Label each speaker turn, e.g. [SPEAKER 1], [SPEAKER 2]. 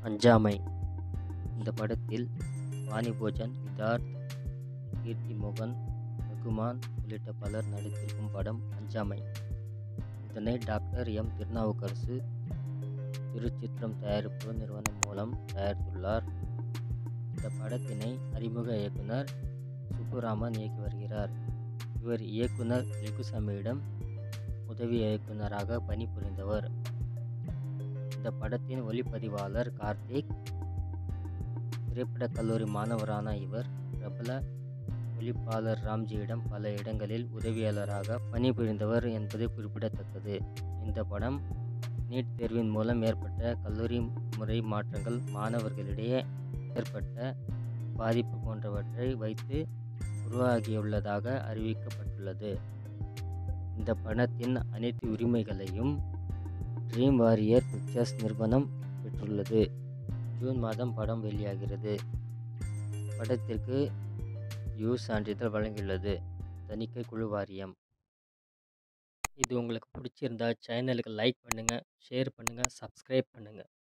[SPEAKER 1] அஞ்சாமை. இந்த படத்தில் வாணி போஜன், சித்தார்த், கீர்த்தி மோகன், ரகுமான் உள்ளிட்ட பலர் நடித்திருக்கும் படம் அஞ்சாமை. இதனை டாக்டர் எம். திருநாவுக்கரசு திருச்சித்ரம் தயாரிப்பு நிறுவனம் மூலம் தயாரித்துள்ளார். இந்த படத்தினை அறிமுக இயக்குனர் சுப்புராமன் இயக்கி வருகிறார். இவர் இயக்குனர் லிங்குசாமியிடம் உதவி இயக்குனராக பணிபுரிந்தவர். இந்த படத்தின் ஒளிப்பதிவாளர் கார்த்திக். திரைப்படக் கல்லூரி மாணவரான இவர் பிரபல ஒளிப்பாளர் ராம்ஜியிடம் பல இடங்களில் உதவியாளராக பணிபுரிந்தவர் என்பது குறிப்பிடத்தக்கது. இந்த படம் நீட் தேர்வின் மூலம் ஏற்பட்ட கல்லூரி முறை மாற்றங்கள், மாணவர்களிடையே ஏற்பட்ட பாதிப்பு போன்றவற்றை வைத்து உருவாகியுள்ளதாக அறிவிக்கப்பட்டுள்ளது. இந்த படத்தின் அனைத்து உரிமைகளையும் ட்ரீம் வாரியர் பிக்சர்ஸ் நிறுவனம் பெற்றுள்ளது. ஜூன் மாதம் படம் வெளியாகிறது. படத்திற்கு சான்றிதழ் வழங்கியுள்ளது தணிக்கை குழு வாரியம். இது உங்களுக்கு பிடிச்சிருந்தா சேனலுக்கு லைக் பண்ணுங்கள், ஷேர் பண்ணுங்கள், சப்ஸ்கிரைப் பண்ணுங்கள்.